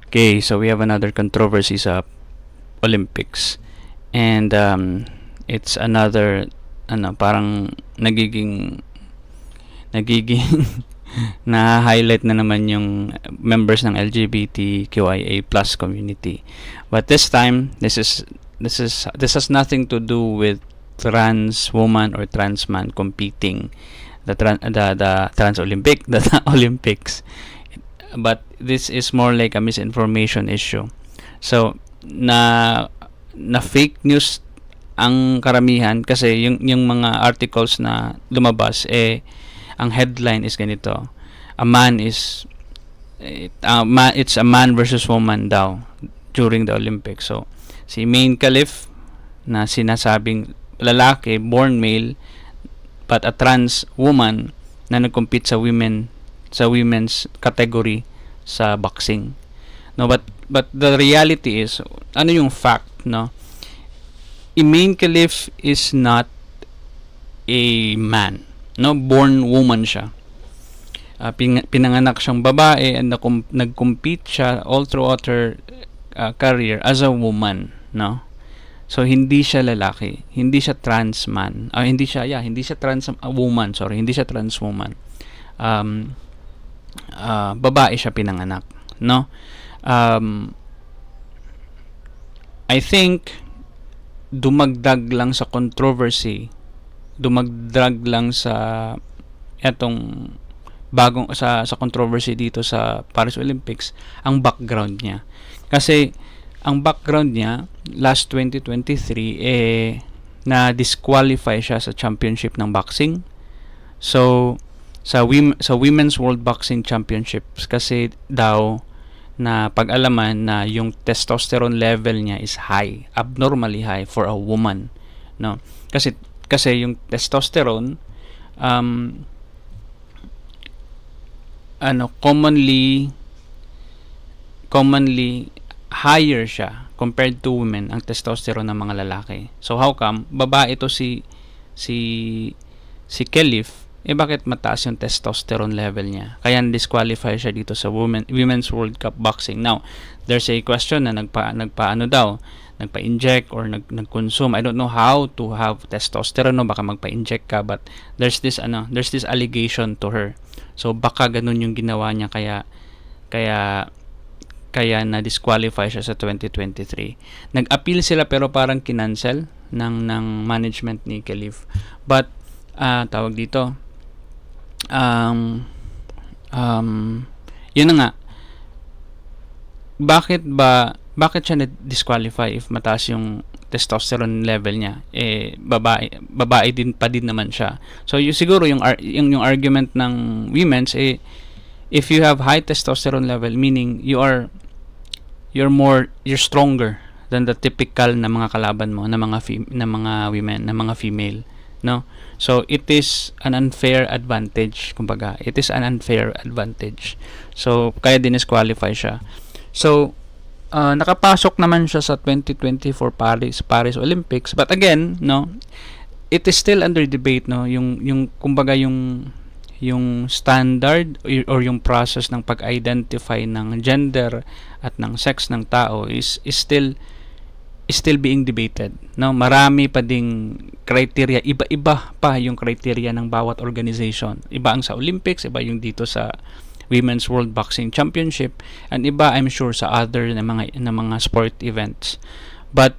Okay, so we have another controversy sa Olympics. And it's another parang nagiging na-highlight na naman yung members ng LGBTQIA+ community. But this time, this has nothing to do with trans woman or trans man competing the trans Olympics, but this is more like a misinformation issue. So na fake news ang karamihan kasi yung mga articles na lumabas, ang headline is ganito: it's a man versus woman daw during the Olympics. So si Mane Khalif na sinasabing lalaki, born male, but a trans woman na nag-compete sa women's category sa boxing. No, but the reality is, ano yung fact, no? Mane Khalif is not a man, no? Born woman siya. Pinanganak siyang babae and nag-compete siya all throughout her career as a woman, no? So hindi siya lalaki, hindi siya trans man. Hindi siya trans woman, sorry, hindi siya trans woman. Babae siya pinanganak, no? I think dumagdag lang sa controversy, dumagdag lang sa etong bagong sa controversy dito sa Paris Olympics ang background niya. Kasi ang background niya last 2023 na disqualify siya sa championship ng boxing. So sa Women's World Boxing Championships kasi daw na pag-alaman na yung testosterone level niya is high, abnormally high for a woman, no? Kasi yung testosterone commonly higher siya compared to women ang testosterone ng mga lalaki. So how come babae ito si Khalif, bakit mataas yung testosterone level niya? Kaya disqualify siya dito sa Women's World Cup Boxing. Now, there's a question na nagpa-inject or nag-consume. I don't know how to have testosterone, no? Baka magpa-inject ka, but there's this allegation to her. So baka ganun yung ginawa niya, kaya na disqualify siya sa 2023. Nag-appeal sila pero parang kinancel ng management ni Khalif. But tawag dito, yun na nga, bakit siya na-disqualify if mataas yung testosterone level niya? Babae din naman siya. So siguro yung argument ng women's, if you have high testosterone level, meaning you're stronger than the typical na mga kalaban mo, na mga women, na mga female, no? So it is an unfair advantage, kumbaga. It is an unfair advantage. So kaya disqualify siya. So nakapasok naman siya sa 2024 Paris Olympics, but again, no, it is still under debate, no, yung kumbaga yung standard or yung process ng pag-identify ng gender at ng sex ng tao is still being debated, no? Marami pa ding criteria, iba-iba pa yung criteria ng bawat organization. Iba ang sa Olympics, iba yung dito sa Women's World Boxing Championship, and iba I'm sure sa other na mga sport events. But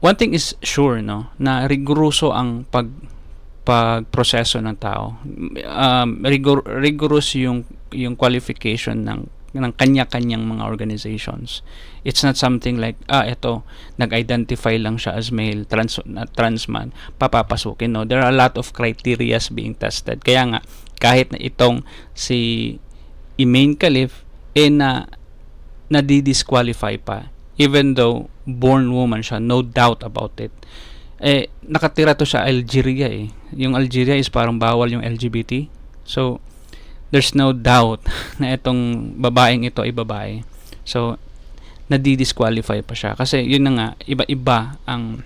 one thing is sure, no, na riguroso ang pagproseso ng tao. Rigorous yung qualification ng kanya-kanyang mga organizations. It's not something like eto nag-identify lang siya as male, trans man, papapasukin, no. There are a lot of criterias being tested. Kaya nga kahit na itong si Mane Khalif na di-disqualify pa, even though born woman siya, no doubt about it. Nakatira to sa Algeria, yung Algeria is parang bawal yung LGBT. So there's no doubt na itong babaeng ito ay babae. So nadi-disqualify pa siya kasi yun na nga, iba-iba ang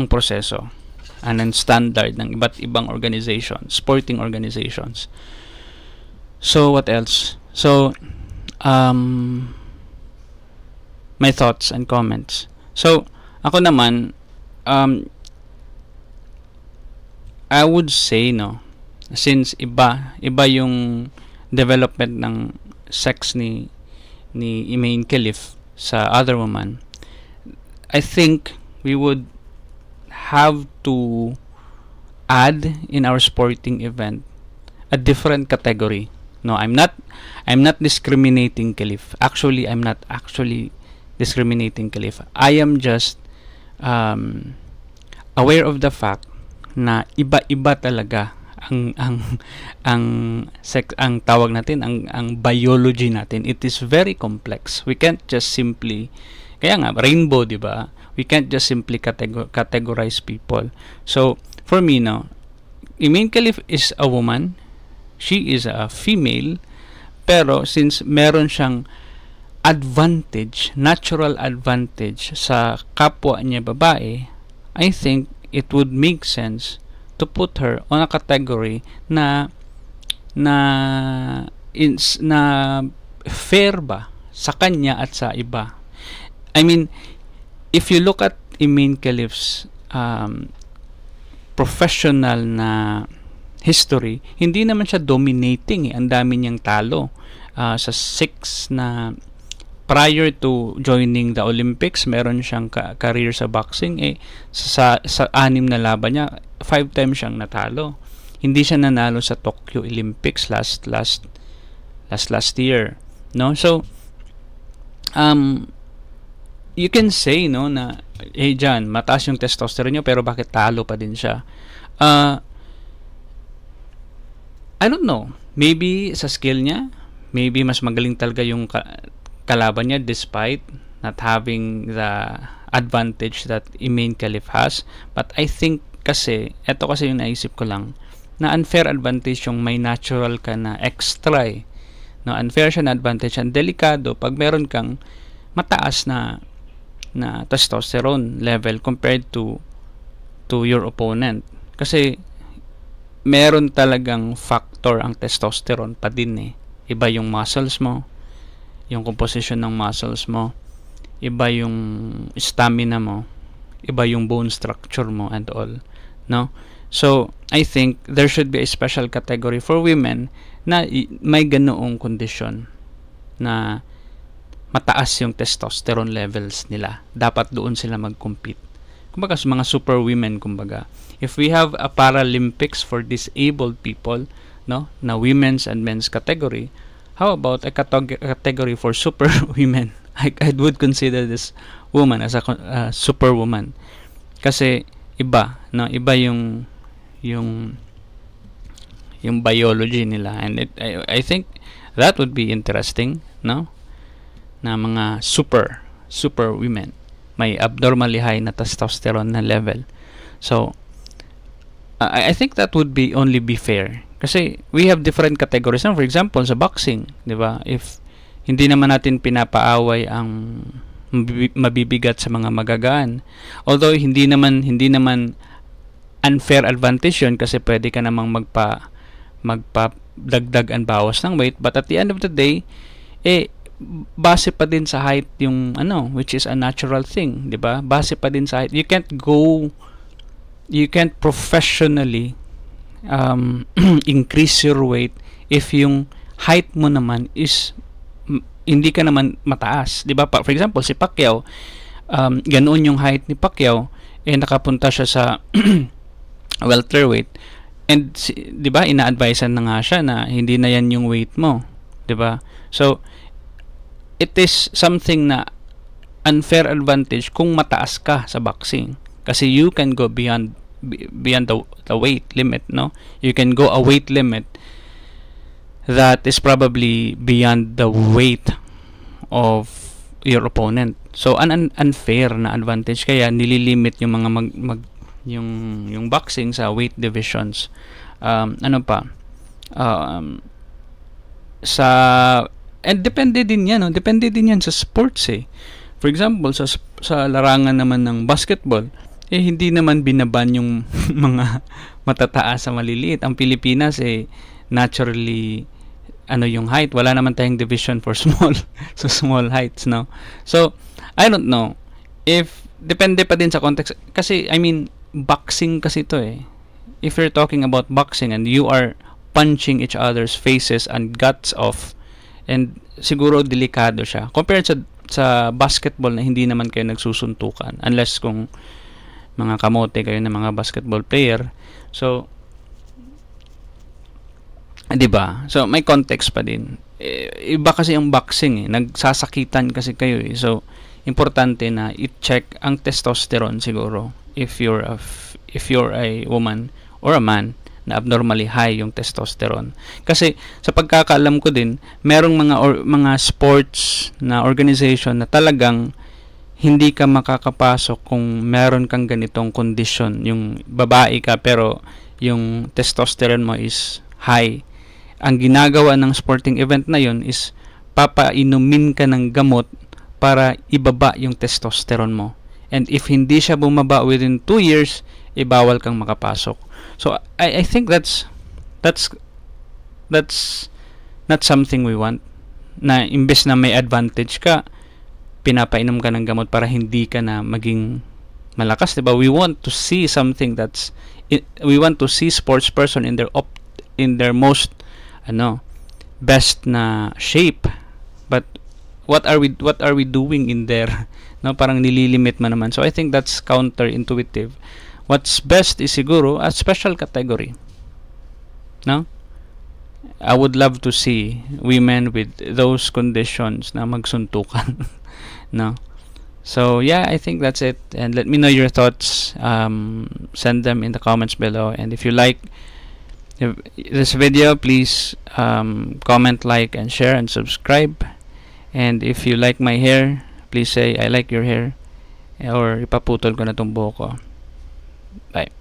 proseso, ang standard ng iba't ibang organizations, sporting organizations. So what else? So my thoughts and comments. So ako naman, I would say, no, since iba yung development ng sex ni Emain Khalif sa other woman, I think we would have to add in our sporting event a different category. No, I'm not discriminating Khalif. Actually, I'm not actually discriminating Khalif. I am just aware of the fact na iba-iba talaga ang tawag natin, ang biology natin. It is very complex. We can't just simply, kaya nga rainbow, di ba? We can't just simply categorize people. So for me, no, Emain Khalif is a woman, she is a female, pero since meron siyang advantage, natural advantage sa kapwa niya babae, I think it would make sense to put her on a category na fair ba sa kanya at sa iba. I mean, if you look at Emain Khalif's professional na history, hindi naman siya dominating. Ang dami niyang talo. Sa 6 na prior to joining the Olympics, meron siyang career sa boxing. Sa 6 na laban niya, 5 times siyang natalo. Hindi siya nanalo sa Tokyo Olympics last year, no? So you can say, no, na hey John, mataas yung testosterone niyo pero bakit talo pa din siya? I don't know, maybe sa skill niya, maybe mas magaling talaga yung kalaban niya despite not having the advantage that Emain Khalif has. But I think kasi, eto kasi yung naisip ko lang, na unfair advantage yung may natural ka na extra, no, unfair siya na advantage. Ang delikado pag meron kang mataas na testosterone level compared to your opponent, kasi meron talagang factor ang testosterone pa din. Iba yung muscles mo, yung composition ng muscles mo, iba yung stamina mo, iba yung bone structure mo and all, no? So I think there should be a special category for women na may ganoong condition na mataas yung testosterone levels nila. Dapat doon sila mag-compete. Kumbaga mga super women, kumbaga. If we have a Paralympics for disabled people, no, na women's and men's category, how about a category for super women? I would consider this woman as a super woman. Kasi iba, no, iba yung biology nila, and I think that would be interesting, no, na mga super women may abnormally high na testosterone na level. So I think that would only be fair, kasi we have different categories. For example, sa boxing, di ba, if hindi naman natin pinapaaway ang mabibigat sa mga magagaan, although hindi naman unfair advantage yun, kasi pwede ka namang magpa-dagdag and bawas ng weight, but at the end of the day, base pa din sa height yung which is a natural thing, di ba? Base pa din sa height. You can't professionally increase your weight if yung height mo naman is hindi ka naman mataas, di ba? For example, si Pacquiao, ganoon yung height ni Pacquiao, nakapunta siya sa welterweight, and di ba, ina-advisean na nga siya na hindi na yan yung weight mo, di ba? So it is something na unfair advantage kung mataas ka sa boxing, kasi you can go beyond the weight limit, no? You can go a weight limit that is probably beyond the weight of your opponent. So an unfair na advantage, kaya nililimit yung mga yung boxing sa weight divisions. And depende din yan, no? Depende din yan sa sports, For example, sa larangan naman ng basketball, hindi naman binaban yung mga matataas sa maliliit. Ang Pilipinas naturally ano yung height. Wala naman tayong division for small. So small heights, no? So I don't know if depende pa din sa context kasi I mean boxing kasi to eh. If you're talking about boxing and you are punching each other's faces and guts off, and siguro delikado siya compared sa basketball na hindi naman kayo nagsusuntukan unless kung mga kamote kayo ng mga basketball player. So 'di ba? So may context pa din. Iba kasi ang boxing eh. Nagsasakitan kasi kayo eh. So importante na i-check ang testosterone siguro if you're a woman or a man na abnormally high yung testosterone. Kasi sa pagkakaalam ko din, merong mga sports na organization na talagang hindi ka makakapasok kung meron kang ganitong condition. Yung babae ka pero yung testosterone mo is high. Ang ginagawa ng sporting event na yun is papainumin ka ng gamot para ibaba yung testosterone mo. And if hindi siya bumaba within 2 years, ibawal kang makapasok. So I think that's not something we want. Na imbes na may advantage ka, pinapainom ka ng gamot para hindi ka na maging malakas, diba? We want to see something we want to see sports person in their most best na shape. But what are we doing in there? No, parang nililimit man naman. So I think that's counterintuitive. What's best is siguro a special category. No? I would love to see women with those conditions na magsuntukan. No? So yeah, I think that's it. And let me know your thoughts. Send them in the comments below. And if you like this video, please comment, like, and share, and subscribe. And if you like my hair, please say I like your hair, or ipaputol ko na tong buhok ko. Bye.